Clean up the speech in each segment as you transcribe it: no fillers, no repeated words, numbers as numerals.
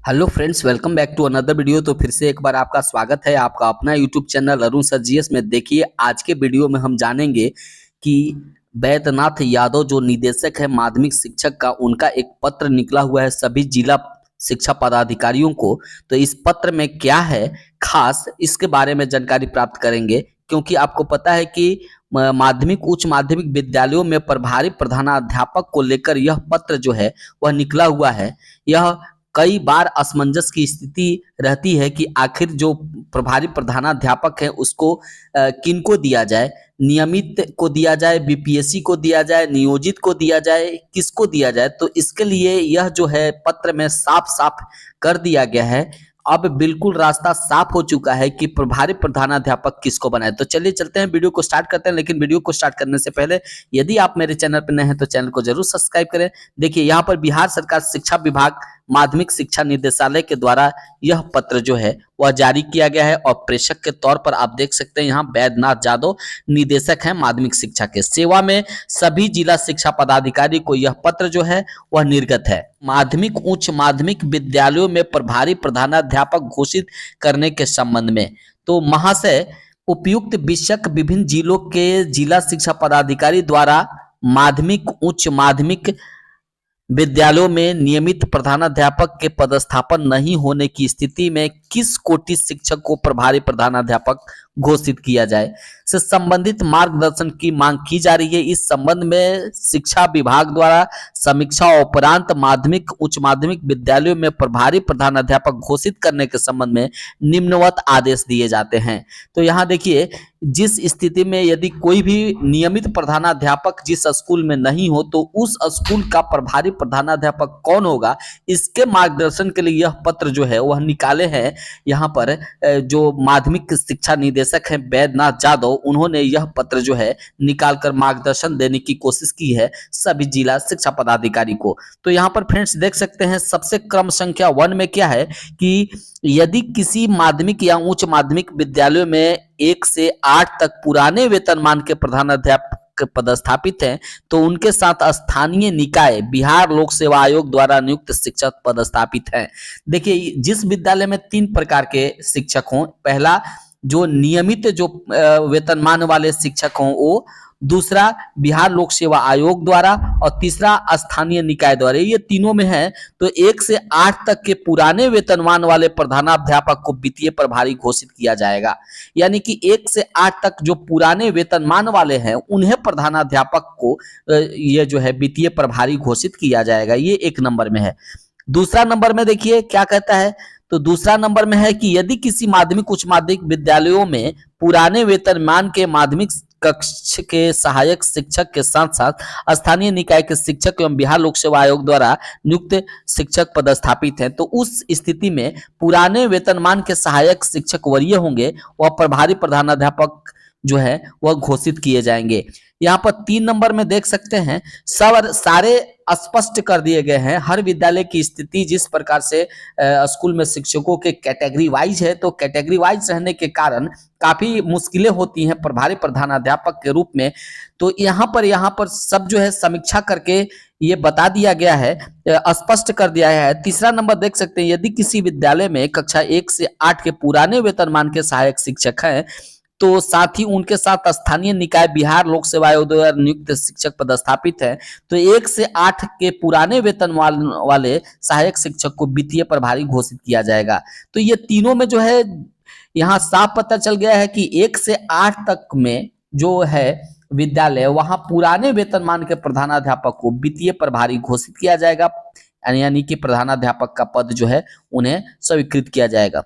Hello friends, welcome back to another video. तो फिर से एक बार आपका स्वागत है आपका अपना YouTube channel Arun sir GS में। देखिए, आज के वीडियो में हम जानेंगे कि बैद्यनाथ यादव जो निदेशक है माध्यमिक शिक्षक का, उनका एक पत्र निकला हुआ है सभी जिला शिक्षा पदाधिकारियों को। तो इस पत्र में क्या है खास, इसके बारे में जानकारी प्राप्त करेंगे। क्योंकि आपको पता है कि माध्यमिक उच्च माध्यमिक विद्यालयों में प्रभारी प्रधानाध्यापक को लेकर यह पत्र जो है वह निकला हुआ है। यह कई बार असमंजस की स्थिति रहती है कि आखिर जो प्रभारी प्रधानाध्यापक है उसको किनको दिया जाए, नियमित को दिया जाए, बीपीएससी को दिया जाए, नियोजित को दिया जाए, किसको दिया जाए। तो इसके लिए यह जो है पत्र में साफ साफ कर दिया गया है। अब बिल्कुल रास्ता साफ हो चुका है कि प्रभारी प्रधानाध्यापक किसको बनाए। तो चलिए चलते हैं, वीडियो को स्टार्ट करते हैं। लेकिन वीडियो को स्टार्ट करने से पहले यदि आप मेरे चैनल पर नए हैं तो चैनल को जरूर सब्सक्राइब करें। देखिए, यहाँ पर बिहार सरकार शिक्षा विभाग माध्यमिक शिक्षा निदेशालय के द्वारा यह पत्र जो है वह जारी किया गया है और प्रेषक के तौर पर आप देख सकते हैं यहाँ बैद्यनाथ यादव निदेशक हैं माध्यमिक शिक्षा के। सेवा में सभी जिला शिक्षा पदाधिकारी को यह पत्र जो है वह निर्गत है। माध्यमिक उच्च माध्यमिक विद्यालयों में प्रभारी प्रधानाध्यापक घोषित करने के संबंध में, तो महाशय उपयुक्त विषयक विभिन्न जिलों के जिला शिक्षा पदाधिकारी द्वारा माध्यमिक उच्च माध्यमिक विद्यालयों में नियमित प्रधानाध्यापक के पदस्थापन नहीं होने की स्थिति में किस कोटि शिक्षक को प्रभारी प्रधानाध्यापक घोषित किया जाए से संबंधित मार्गदर्शन की मांग की जा रही है। इस संबंध में शिक्षा विभाग द्वारा समीक्षा उपरांत माध्यमिक उच्च माध्यमिक विद्यालयों में प्रभारी प्रधानाध्यापक घोषित करने के संबंध में निम्नवत आदेश दिए जाते हैं। तो यहाँ देखिए, जिस स्थिति में यदि कोई भी नियमित प्रधानाध्यापक जिस स्कूल में नहीं हो तो उस स्कूल का प्रभारी प्रधानाध्यापक कौन होगा, इसके मार्गदर्शन के लिए यह पत्र जो है वह निकाले हैं। यहाँ पर जो माध्यमिक शिक्षा निदेशक हैं बैद्यनाथ यादव, उन्होंने यह पत्र जो है निकालकर मार्गदर्शन देने की कोशिश की है सभी जिला शिक्षा पदाधिकारी को। तो यहाँ पर फ्रेंड्स देख सकते हैं, सबसे क्रम संख्या 1 में क्या है कि यदि किसी माध्यमिक या उच्च माध्यमिक विद्यालयों में 1 से 8 तक पुराने वेतनमान के प्रधानाध्यापक पदस्थापित हैं तो उनके साथ स्थानीय निकाय बिहार लोक सेवा आयोग द्वारा नियुक्त शिक्षक पदस्थापित हैं। देखिए, जिस विद्यालय में 3 प्रकार के शिक्षक हों, पहला जो नियमित जो वेतनमान वाले शिक्षक हों वो, दूसरा बिहार लोक सेवा आयोग द्वारा और तीसरा स्थानीय निकाय द्वारा, ये तीनों में है। तो 1 से 8 तक के पुराने वेतनमान वाले प्रधानाध्यापक को वित्तीय प्रभारी घोषित किया जाएगा। यानी कि 1 से 8 तक जो पुराने वेतनमान वाले हैं उन्हें प्रधानाध्यापक को ये जो है वित्तीय प्रभारी घोषित किया जाएगा। ये 1 नंबर में है। दूसरा नंबर में देखिए क्या कहता है, तो दूसरा नंबर में है कि यदि किसी माध्यमिक उच्च माध्यमिक विद्यालयों में पुराने वेतनमान के माध्यमिक कक्ष के सहायक शिक्षक के साथ साथ स्थानीय निकाय के शिक्षक एवं बिहार लोक सेवा आयोग द्वारा नियुक्त शिक्षक पदस्थापित हैं तो उस स्थिति में पुराने वेतनमान के सहायक शिक्षक वरीय होंगे, वह प्रभारी प्रधानाध्यापक जो है वह घोषित किए जाएंगे। यहाँ पर 3 नंबर में देख सकते हैं, सारे स्पष्ट कर दिए गए हैं। हर विद्यालय की स्थिति जिस प्रकार से स्कूल में शिक्षकों के कैटेगरी वाइज है, तो कैटेगरी वाइज रहने के कारण काफी मुश्किलें होती हैं प्रभारी प्रधानाध्यापक के रूप में। तो यहाँ पर सब जो है समीक्षा करके ये बता दिया गया है, स्पष्ट कर दिया है। तीसरा नंबर देख सकते हैं, यदि किसी विद्यालय में कक्षा 1 से 8 के पुराने वेतनमान के सहायक शिक्षक हैं तो साथ ही उनके साथ स्थानीय निकाय बिहार लोक सेवा आयोग द्वारा नियुक्त शिक्षक पदस्थापित है तो 1 से 8 के पुराने वेतन वाले सहायक शिक्षक को वित्तीय प्रभारी घोषित किया जाएगा। तो ये तीनों में जो है यहाँ साफ पता चल गया है कि 1 से 8 तक में जो है विद्यालय, वहां पुराने वेतनमान के प्रधानाध्यापक को वित्तीय प्रभारी घोषित किया जाएगा, यानी कि प्रधानाध्यापक का पद जो है उन्हें स्वीकृत किया जाएगा।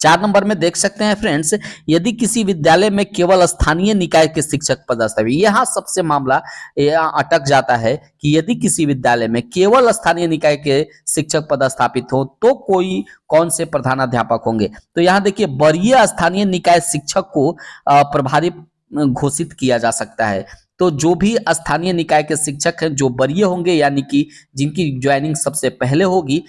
4 नंबर में देख सकते हैं फ्रेंड्स, यदि किसी विद्यालय में केवल स्थानीय निकाय के शिक्षक पदस्थापित, यहाँ सबसे मामला अटक जाता है कि यदि किसी विद्यालय में केवल स्थानीय निकाय के शिक्षक पदस्थापित हो तो कौन से प्रधानाध्यापक होंगे। तो यहाँ देखिए, वरीय स्थानीय निकाय शिक्षक को प्रभारी घोषित किया जा सकता है। तो जो भी स्थानीय निकाय के शिक्षक हैं जो वरीय होंगे, यानी कि जिनकी ज्वाइनिंग सबसे पहले होगी,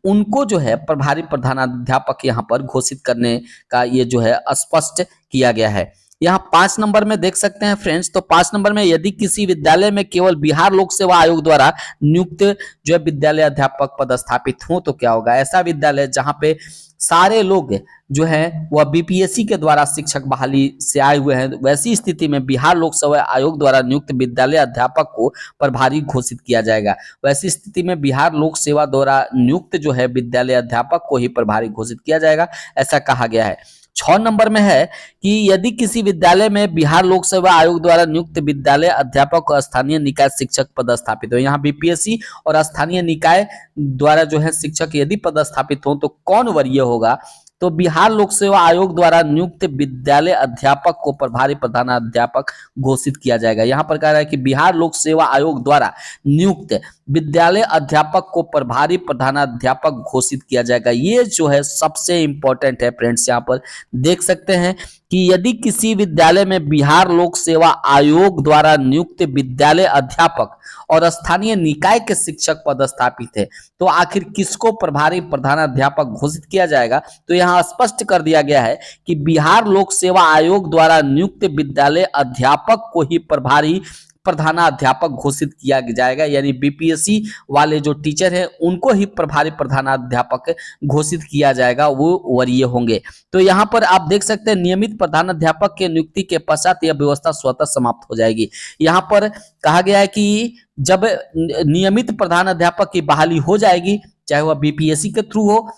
उनको जो है प्रभारी प्रधानाध्यापक यहाँ पर घोषित करने का ये जो है स्पष्ट किया गया है। यहाँ 5 नंबर में देख सकते हैं फ्रेंड्स, तो 5 नंबर में यदि किसी विद्यालय में केवल बिहार लोक सेवा आयोग द्वारा नियुक्त जो है विद्यालय अध्यापक पदस्थापित हो तो क्या होगा। ऐसा विद्यालय जहां पे सारे लोग जो है वह बीपीएससी के द्वारा शिक्षक बहाली से आए हुए हैं, वैसी स्थिति में बिहार लोक सेवा आयोग द्वारा नियुक्त विद्यालय अध्यापक को प्रभारी घोषित किया जाएगा। वैसी स्थिति में बिहार लोक सेवा द्वारा नियुक्त जो है विद्यालय अध्यापक को ही प्रभारी घोषित किया जाएगा, ऐसा कहा गया है। 6 नंबर में है कि यदि किसी विद्यालय में बिहार लोक सेवा आयोग द्वारा नियुक्त विद्यालय अध्यापक और स्थानीय निकाय शिक्षक पदस्थापित हो। यहाँ बीपीएससी और स्थानीय निकाय द्वारा जो है शिक्षक यदि पदस्थापित हो तो कौन वरीय होगा, तो बिहार लोक सेवा आयोग द्वारा नियुक्त विद्यालय अध्यापक को प्रभारी प्रधानाध्यापक घोषित किया जाएगा। यहाँ पर कह रहा है कि बिहार लोक सेवा आयोग द्वारा नियुक्त विद्यालय अध्यापक को प्रभारी प्रधानाध्यापक घोषित किया जाएगा। ये जो है सबसे इंपॉर्टेंट है फ्रेंड्स। यहाँ पर देख सकते हैं कि यदि किसी विद्यालय में बिहार लोक सेवा आयोग द्वारा नियुक्त विद्यालय अध्यापक और स्थानीय निकाय के शिक्षक पदस्थापित है तो आखिर किसको प्रभारी प्रधानाध्यापक घोषित किया जाएगा। तो यहाँ स्पष्ट कर दिया गया है कि बिहार लोक सेवा आयोग द्वारा नियुक्त विद्यालय अध्यापक को ही प्रभारी प्रधानाध्यापक घोषित किया जाएगा, यानी बीपीएससी वाले जो टीचर हैं उनको ही प्रभारी प्रधानाध्यापक घोषित किया जाएगा, वो वरीय होंगे। तो यहाँ पर आप देख सकते हैं नियमित प्रधानाध्यापक के नियुक्ति के पश्चात यह व्यवस्था स्वतः समाप्त हो जाएगी। यहाँ पर कहा गया है कि जब नियमित प्रधानाध्यापक की बहाली हो जाएगी, चाहे वह बीपीएससी के थ्रू हो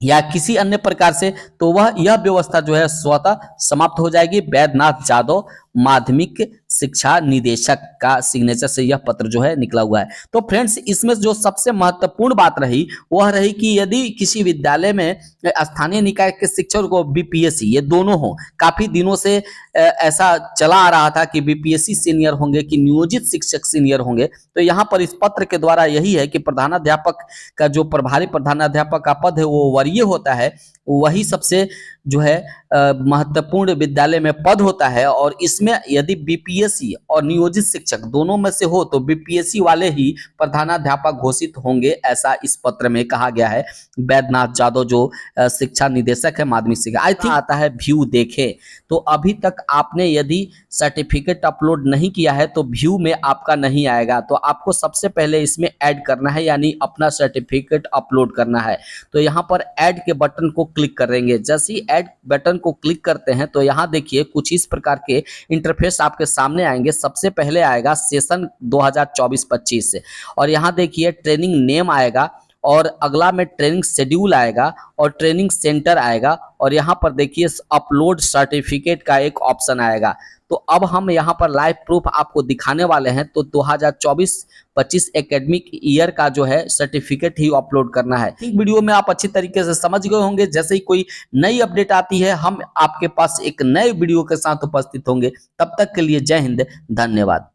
या किसी अन्य प्रकार से, तो वह यह व्यवस्था जो है स्वतः समाप्त हो जाएगी। वैद्यनाथ जादव माध्यमिक शिक्षा निदेशक का सिग्नेचर से यह पत्र जो है निकला हुआ है। तो फ्रेंड्स इसमें जो सबसे महत्वपूर्ण बात रही वह रही कि यदि किसी विद्यालय में स्थानीय निकाय के शिक्षक को बीपीएससी ये दोनों हो, काफी दिनों से ऐसा चला आ रहा था कि बीपीएससी सीनियर होंगे कि नियोजित शिक्षक सीनियर होंगे, तो यहाँ पर इस पत्र के द्वारा यही है कि प्रधानाध्यापक का जो प्रभारी प्रधानाध्यापक का पद है वो वरीय होता है, वही सबसे जो है महत्वपूर्ण विद्यालय में पद होता है। और इसमें यदि बीपीएससी और नियोजित शिक्षक दोनों में से हो तो बीपीएससी वाले ही प्रधानाध्यापक घोषित होंगे, ऐसा इस पत्र में कहा गया है। वैद्यनाथ जादव जो शिक्षा निदेशक है माध्यमिक शिक्षा। आई थिंक आता है व्यू देखे, तो अभी तक आपने यदि सर्टिफिकेट अपलोड नहीं किया है तो व्यू में आपका नहीं आएगा, तो आपको सबसे पहले इसमें ऐड करना है, यानी अपना सर्टिफिकेट अपलोड करना है। तो यहाँ पर ऐड के बटन को क्लिक करेंगे। जैसे ही ऐड बटन को क्लिक करते हैं तो यहाँ देखिए कुछ इस प्रकार के इंटरफेस आपके सामने आएंगे। सबसे पहले आएगा सेशन 2024-25 और यहाँ देखिए ट्रेनिंग नेम आएगा और अगला में ट्रेनिंग शेड्यूल आएगा और ट्रेनिंग सेंटर आएगा और यहाँ पर देखिए अपलोड सर्टिफिकेट का एक ऑप्शन आएगा। तो अब हम यहाँ पर लाइव प्रूफ आपको दिखाने वाले हैं। तो 2024-25 एकेडमिक ईयर का जो है सर्टिफिकेट ही अपलोड करना है। वीडियो में आप अच्छी तरीके से समझ गए होंगे। जैसे ही कोई नई अपडेट आती है हम आपके पास एक नए वीडियो के साथ उपस्थित होंगे। तब तक के लिए जय हिंद, धन्यवाद।